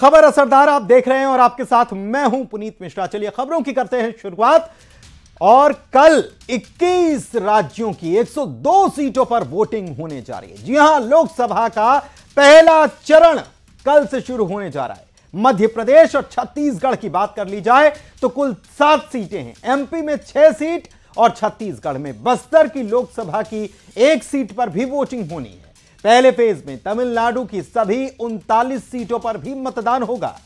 खबर असरदार आप देख रहे हैं और आपके साथ मैं हूं पुनीत मिश्रा। चलिए खबरों की करते हैं शुरुआत। और कल 21 राज्यों की 102 सीटों पर वोटिंग होने जा रही है। जी हां, लोकसभा का पहला चरण कल से शुरू होने जा रहा है। मध्य प्रदेश और छत्तीसगढ़ की बात कर ली जाए तो कुल 7 सीटें हैं। एमपी में 6 सीट और छत्तीसगढ़ में बस्तर की लोकसभा की 1 सीट पर भी वोटिंग होनी है। पहले फेज में तमिलनाडु की सभी 39 सीटों पर भी मतदान होगा।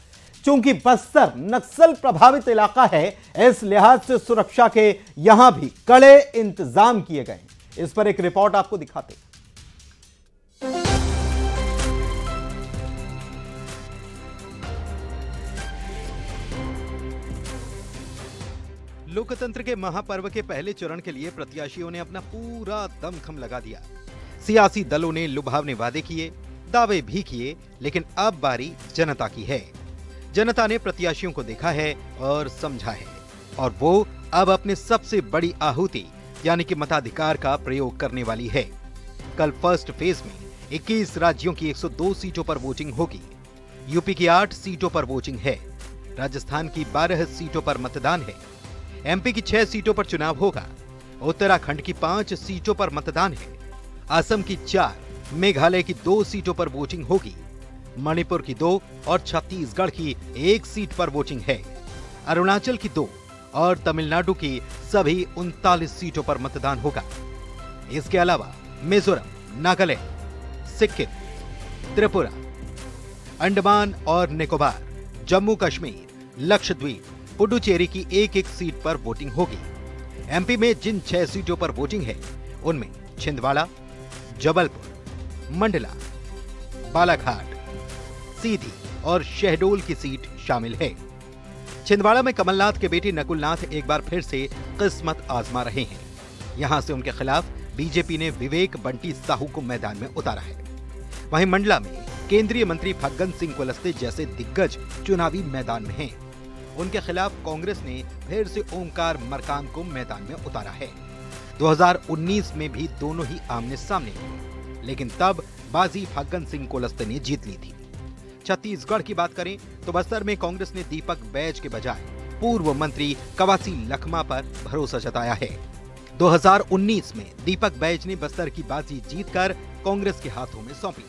चूंकि बस्तर नक्सल प्रभावित इलाका है, इस लिहाज से सुरक्षा के यहां भी कड़े इंतजाम किए गए हैं। इस पर एक रिपोर्ट आपको दिखाते हैं। लोकतंत्र के महापर्व के पहले चरण के लिए प्रत्याशियों ने अपना पूरा दमखम लगा दिया। सियासी दलों ने लुभावने वादे किए, दावे भी किए, लेकिन अब बारी जनता की है। जनता ने प्रत्याशियों को देखा है और समझा है, और वो अब अपने सबसे बड़ी आहुति यानी कि मताधिकार का प्रयोग करने वाली है। कल फर्स्ट फेज में 21 राज्यों की 102 सीटों पर वोटिंग होगी। यूपी की 8 सीटों पर वोटिंग है। राजस्थान की 12 सीटों पर मतदान है। एमपी की 6 सीटों पर चुनाव होगा। उत्तराखंड की 5 सीटों पर मतदान है। असम की 4, मेघालय की 2 सीटों पर वोटिंग होगी। मणिपुर की 2 और छत्तीसगढ़ की 1 सीट पर वोटिंग है। अरुणाचल की 2 और तमिलनाडु की सभी 39 सीटों पर मतदान होगा। इसके अलावा मिजोरम, नागालैंड, सिक्किम, त्रिपुरा, अंडमान और निकोबार, जम्मू कश्मीर, लक्षद्वीप, पुडुचेरी की 1-1 सीट पर वोटिंग होगी। एमपी में जिन 6 सीटों पर वोटिंग है, उनमें छिंदवाड़ा, जबलपुर, मंडला, बालाघाट, सीधी और शहडोल की सीट शामिल है। छिंदवाड़ा में कमलनाथ के बेटे नकुलनाथ एक बार फिर से किस्मत आजमा रहे हैं। यहां से उनके खिलाफ बीजेपी ने विवेक बंटी साहू को मैदान में उतारा है। वहीं मंडला में केंद्रीय मंत्री फग्गन सिंह कुलस्ते जैसे दिग्गज चुनावी मैदान में हैं। उनके खिलाफ कांग्रेस ने फिर से ओमकार मरकाम को मैदान में उतारा है। 2019 में भी दोनों ही आमने सामने हुए, लेकिन तब बाजी फग्गन सिंह कुलस्ते ने जीत ली थी। छत्तीसगढ़ की बात करें तो बस्तर में कांग्रेस ने दीपक बैज के बजाय पूर्व मंत्री कवासी लखमा पर भरोसा जताया है। 2019 में दीपक बैज ने बस्तर की बाजी जीतकर कांग्रेस के हाथों में सौंपी,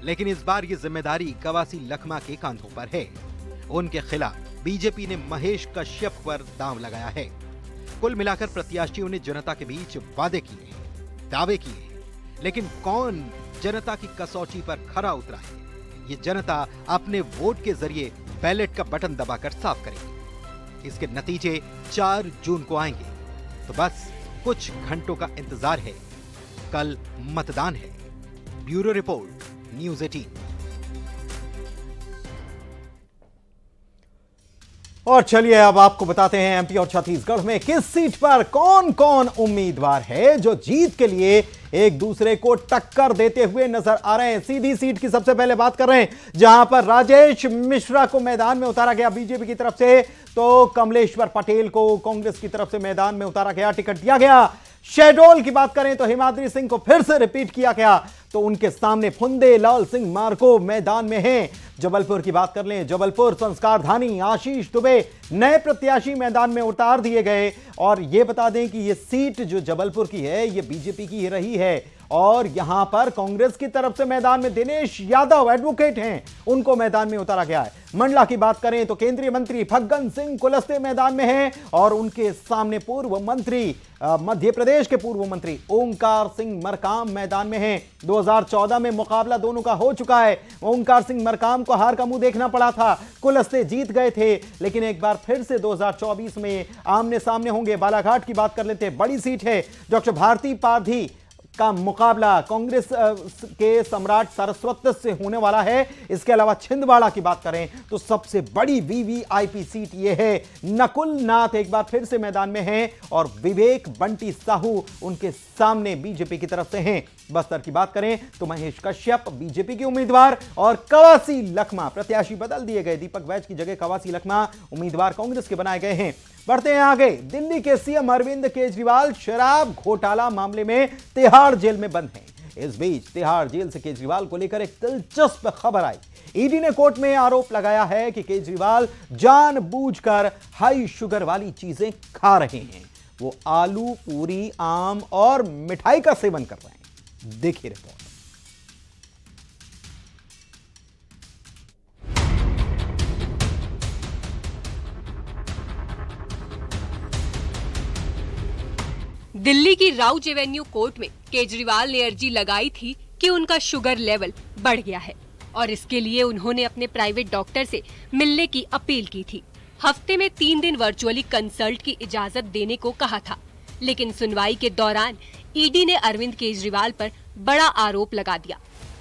लेकिन इस बार ये जिम्मेदारी कवासी लखमा के कांधों पर है। उनके खिलाफ बीजेपी ने महेश कश्यप पर दांव लगाया है। कुल मिलाकर प्रत्याशियों ने जनता के बीच वादे किए हैं, दावे किए हैं, लेकिन कौन जनता की कसौटी पर खरा उतरा है, ये जनता अपने वोट के जरिए बैलेट का बटन दबाकर साफ करेगी। इसके नतीजे 4 जून को आएंगे, तो बस कुछ घंटों का इंतजार है। कल मतदान है। Bureau report, news 18। और चलिए अब आपको बताते हैं एमपी और छत्तीसगढ़ में किस सीट पर कौन कौन उम्मीदवार है जो जीत के लिए एक दूसरे को टक्कर देते हुए नजर आ रहे हैं। सीधी सीट की सबसे पहले बात कर रहे हैं, जहां पर राजेश मिश्रा को मैदान में उतारा गया बीजेपी की तरफ से, तो कमलेश्वर पटेल को कांग्रेस की तरफ से मैदान में उतारा गया, टिकट दिया गया। शहडोल की बात करें तो हिमाद्री सिंह को फिर से रिपीट किया गया, तो उनके सामने फुंदे लाल सिंह मार्को मैदान में हैं। जबलपुर की बात कर लें, जबलपुर संस्कारधानी आशीष दुबे नए प्रत्याशी मैदान में उतार दिए गए। और यह बता दें कि यह सीट जो जबलपुर की है, यह बीजेपी की ही रही है, और यहां पर कांग्रेस की तरफ से मैदान में दिनेश यादव एडवोकेट हैं, उनको मैदान में उतारा गया है। मंडला की बात करें तो केंद्रीय मंत्री फग्गन सिंह कुलस्ते मैदान में हैं, और उनके सामने पूर्व मंत्री मध्य प्रदेश के पूर्व मंत्री ओमकार सिंह मरकाम मैदान में हैं। 2014 में मुकाबला दोनों का हो चुका है। ओमकार सिंह मरकाम को हार का मुंह देखना पड़ा था, कुलस्ते जीत गए थे, लेकिन एक बार फिर से 2024 में आमने सामने होंगे। बालाघाट की बात कर लेते हैं, बड़ी सीट है। डॉक्टर भारती पारधी का मुकाबला कांग्रेस के सम्राट सरस्वत से होने वाला है। इसके अलावा छिंदवाड़ा की बात करें तो सबसे बड़ी वीवीआईपी सीट यह है। नकुलनाथ एक बार फिर से मैदान में हैं, और विवेक बंटी साहू उनके सामने बीजेपी की तरफ से हैं। बस्तर की बात करें तो महेश कश्यप बीजेपी के उम्मीदवार, और कवासी लखमा प्रत्याशी बदल दिए गए। दीपक बैज की जगह कवासी लखमा उम्मीदवार कांग्रेस के बनाए गए हैं। बढ़ते हैं आगे। दिल्ली के सीएम अरविंद केजरीवाल शराब घोटाला मामले में तिहाड़ जेल में बंद हैं। इस बीच तिहाड़ जेल से केजरीवाल को लेकर एक दिलचस्प खबर आई। ईडी ने कोर्ट में आरोप लगाया है कि केजरीवाल जानबूझकर हाई शुगर वाली चीजें खा रहे हैं। वो आलू, पूरी, आम और मिठाई का सेवन कर रहे हैं। देखिए रिपोर्ट। दिल्ली की राउज एवेन्यू कोर्ट में केजरीवाल ने अर्जी लगाई थी कि उनका शुगर लेवल बढ़ गया है और इसके लिए उन्होंने अपने प्राइवेट डॉक्टर से मिलने की अपील की थी। हफ्ते में 3 दिन वर्चुअली कंसल्ट की इजाजत देने को कहा था, लेकिन सुनवाई के दौरान ईडी ने अरविंद केजरीवाल पर बड़ा आरोप लगा दिया,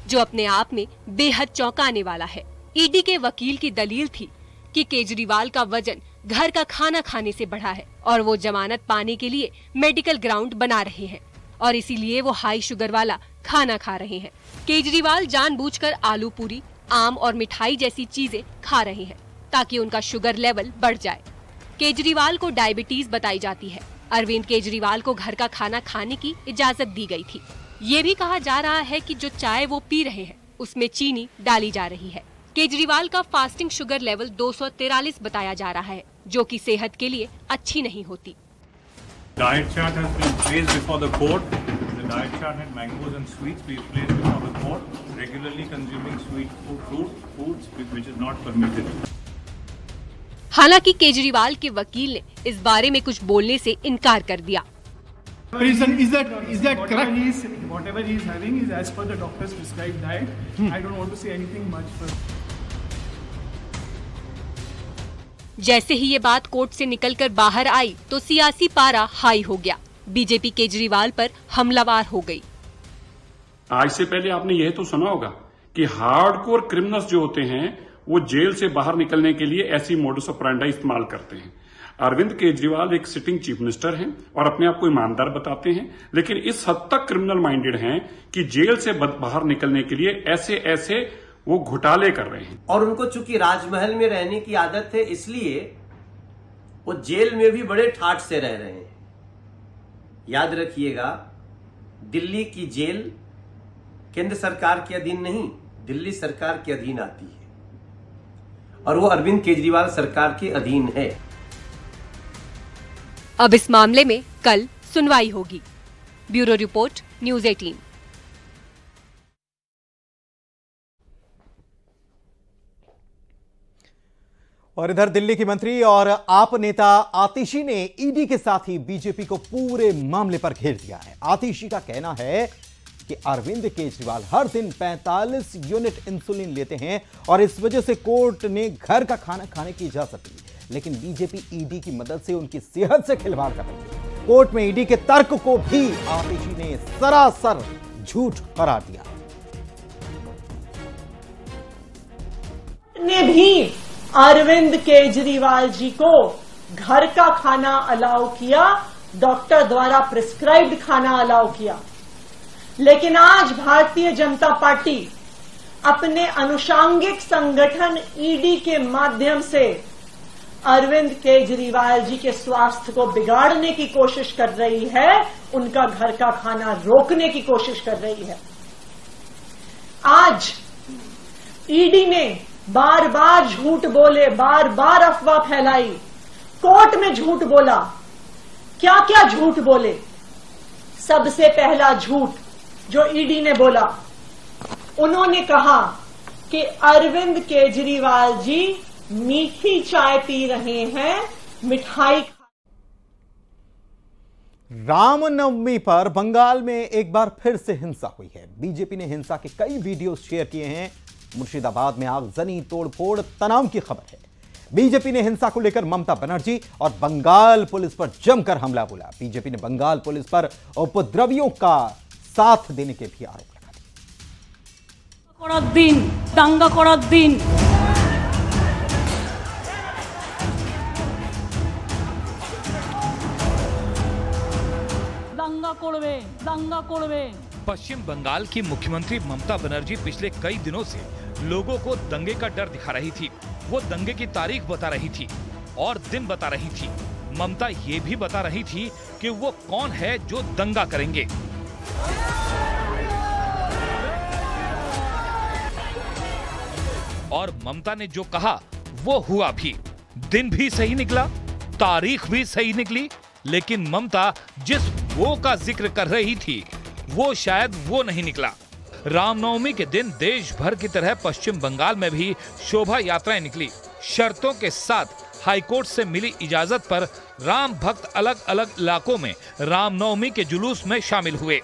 जो अपने आप में बेहद चौंकाने वाला है। ईडी के वकील की दलील थी कि केजरीवाल का वजन घर का खाना खाने से बढ़ा है और वो जमानत पाने के लिए मेडिकल ग्राउंड बना रहे हैं और इसीलिए वो हाई शुगर वाला खाना खा रहे हैं। केजरीवाल जानबूझकर आलू पूरी, आम और मिठाई जैसी चीजें खा रहे हैं ताकि उनका शुगर लेवल बढ़ जाए। केजरीवाल को डायबिटीज बताई जाती है। अरविंद केजरीवाल को घर का खाना खाने की इजाजत दी गई थी। ये भी कहा जा रहा है कि जो चाय वो पी रहे हैं उसमें चीनी डाली जा रही है। केजरीवाल का फास्टिंग शुगर लेवल 243 बताया जा रहा है, जो कि सेहत के लिए अच्छी नहीं होती। Diet chart has been placed before the court. The diet chart had mangoes and sweets. We placed before the court. Regularly consuming sweet foods which is not permitted. हालांकि केजरीवाल के वकील ने इस बारे में कुछ बोलने से इनकार कर दिया। Is that correct? Whatever he is having is as per the doctor's prescribed diet. I don't want to say anything much further. जैसे ही ये बात कोर्ट से निकलकर बाहर आई तो सियासी पारा हाई हो गया। बीजेपी केजरीवाल पर हमलावर हो गई। आज से पहले आपने यह तो सुना होगा कि हार्डकोर क्रिमिनल्स जो होते हैं वो जेल से बाहर निकलने के लिए ऐसी मोडस ऑपरेंडी इस्तेमाल करते हैं। अरविंद केजरीवाल एक सिटिंग चीफ मिनिस्टर हैं और अपने आप को ईमानदार बताते हैं, लेकिन इस हद तक क्रिमिनल माइंडेड हैं कि जेल से बाहर निकलने के लिए ऐसे वो घोटाले कर रहे हैं। और उनको चूंकि राजमहल में रहने की आदत है, इसलिए वो जेल में भी बड़े ठाठ से रह रहे हैं। याद रखिएगा, दिल्ली की जेल केंद्र सरकार के अधीन नहीं, दिल्ली सरकार के अधीन आती है और वो अरविंद केजरीवाल सरकार के अधीन है। अब इस मामले में कल सुनवाई होगी। Bureau report, news 18। और इधर दिल्ली की मंत्री और आप नेता आतिशी ने ईडी के साथ ही बीजेपी को पूरे मामले पर घेर दिया है। आतिशी का कहना है कि अरविंद केजरीवाल हर दिन 45 यूनिट इंसुलिन लेते हैं और इस वजह से कोर्ट ने घर का खाना खाने की इजाजत दी, लेकिन बीजेपी ईडी की मदद से उनकी सेहत से खिलवाड़ कर रही है। कोर्ट में ईडी के तर्क को भी आतिशी ने सरासर झूठ करार दिया। ने भी अरविंद केजरीवाल जी को घर का खाना अलाउ किया, डॉक्टर द्वारा प्रिस्क्राइब्ड खाना अलाउ किया, लेकिन आज भारतीय जनता पार्टी अपने अनुषांगिक संगठन ईडी के माध्यम से अरविंद केजरीवाल जी के स्वास्थ्य को बिगाड़ने की कोशिश कर रही है, उनका घर का खाना रोकने की कोशिश कर रही है। आज ईडी ने बार बार झूठ बोले, बार बार अफवाह फैलाई, कोर्ट में झूठ बोला। क्या क्या झूठ बोले? सबसे पहला झूठ जो ईडी ने बोला, उन्होंने कहा कि अरविंद केजरीवाल जी मीठी चाय पी रहे हैं, मिठाई। रामनवमी पर बंगाल में एक बार फिर से हिंसा हुई है। बीजेपी ने हिंसा के कई वीडियो शेयर किए हैं। मुर्शिदाबाद में आगजनी, तोड़फोड़, तनाव की खबर है। बीजेपी ने हिंसा को लेकर ममता बनर्जी और बंगाल पुलिस पर जमकर हमला बोला। बीजेपी ने बंगाल पुलिस पर उपद्रवियों का साथ देने के भी आरोप लगा दिए। दंगा करार दिन दंगा करबे। पश्चिम बंगाल की मुख्यमंत्री ममता बनर्जी पिछले कई दिनों से लोगों को दंगे का डर दिखा रही थी। वो दंगे की तारीख बता रही थी और दिन बता रही थी। ममता ये भी बता रही थी कि वो कौन है जो दंगा करेंगे। और ममता ने जो कहा वो हुआ भी। दिन भी सही निकला, तारीख भी सही निकली, लेकिन ममता जिस वो का जिक्र कर रही थी वो शायद वो नहीं निकला। रामनवमी के दिन देश भर की तरह पश्चिम बंगाल में भी शोभा यात्राएं निकली। शर्तों के साथ हाईकोर्ट से मिली इजाजत पर राम भक्त अलग अलग इलाकों में रामनवमी के जुलूस में शामिल हुए।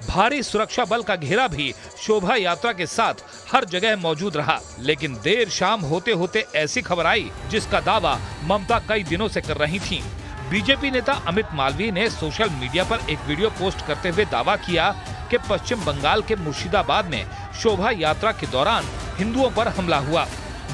भारी सुरक्षा बल का घेरा भी शोभा यात्रा के साथ हर जगह मौजूद रहा। लेकिन देर शाम होते होते ऐसी खबर आई जिसका दावा ममता कई दिनों से कर रही थीं। बीजेपी नेता अमित मालवीय ने सोशल मीडिया पर एक वीडियो पोस्ट करते हुए दावा किया कि पश्चिम बंगाल के मुर्शिदाबाद में शोभा यात्रा के दौरान हिंदुओं पर हमला हुआ।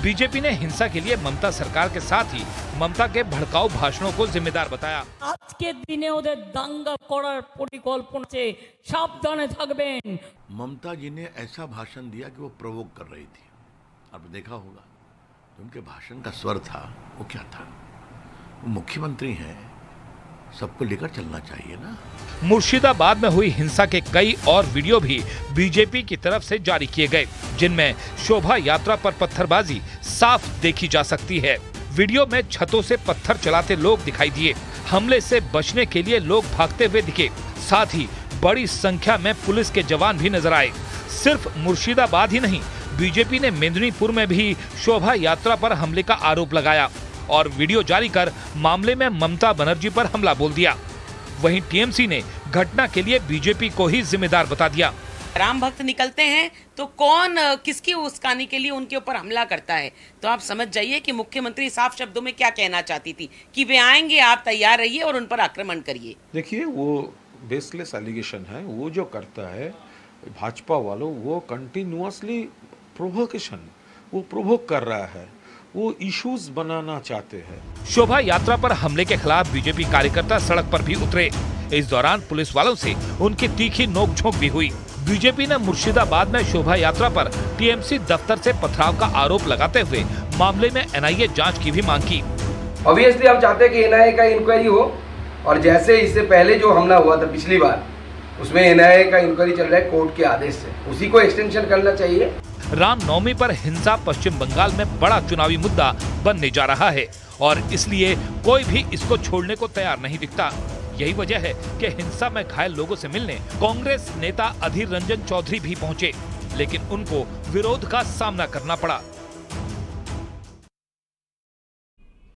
बीजेपी ने हिंसा के लिए ममता सरकार के साथ ही ममता के भड़काऊ भाषणों को जिम्मेदार बताया। आज के दिने ओদের দাঙ্গা করার পরিকল্পনা আছে, সাবধানে থাকবেন। ममता जी ने ऐसा भाषण दिया कि वो प्रोवोक कर रही थी। आपने देखा होगा उनके भाषण का स्वर था वो क्या था। वो मुख्यमंत्री हैं, सबको लेकर चलना चाहिए ना। मुर्शिदाबाद में हुई हिंसा के कई और वीडियो भी बीजेपी की तरफ से जारी किए गए, जिनमें शोभा यात्रा पर पत्थरबाजी साफ देखी जा सकती है। वीडियो में छतों से पत्थर चलाते लोग दिखाई दिए। हमले से बचने के लिए लोग भागते हुए दिखे। साथ ही बड़ी संख्या में पुलिस के जवान भी नजर आए। सिर्फ मुर्शिदाबाद ही नहीं, बीजेपी ने मेदिनीपुर में भी शोभा यात्रा पर हमले का आरोप लगाया और वीडियो जारी कर मामले में ममता बनर्जी पर हमला बोल दिया। वहीं टीएमसी ने घटना के लिए बीजेपी को ही जिम्मेदार बता दिया। राम भक्त निकलते हैं तो कौन किसकी उस्कानी के लिए उनके ऊपर हमला करता है। तो आप समझ जाइए कि मुख्यमंत्री साफ शब्दों में क्या कहना चाहती थी कि वे आएंगे, आप तैयार रहिए और उन पर आक्रमण करिए। देखिए, वो बेसलेस एलिगेशन है। वो जो करता है भाजपा वालों, वो कंटिन्यूअसली प्रोवोकेशन, वो प्रोवोक कर रहा है, वो इश्यूज बनाना चाहते हैं। शोभा यात्रा पर हमले के खिलाफ बीजेपी कार्यकर्ता सड़क पर भी उतरे। इस दौरान पुलिस वालों से उनकी तीखी नोकझोंक भी हुई। बीजेपी ने मुर्शिदाबाद में शोभा यात्रा पर टीएमसी दफ्तर से पथराव का आरोप लगाते हुए मामले में एनआईए जांच की भी मांग की। ऑब्वियसली हम चाहते हैं कि एनआईए का इंक्वायरी हो, और जैसे इससे पहले जो हमला हुआ था पिछली बार, उसमें एनआईए का इंक्वायरी चल रहा है कोर्ट के आदेश से, उसी को एक्सटेंशन करना चाहिए। रामनवमी पर हिंसा पश्चिम बंगाल में बड़ा चुनावी मुद्दा बनने जा रहा है और इसलिए कोई भी इसको छोड़ने को तैयार नहीं दिखता। यही वजह है कि हिंसा में घायल लोगों से मिलने कांग्रेस नेता अधीर रंजन चौधरी भी पहुंचे, लेकिन उनको विरोध का सामना करना पड़ा।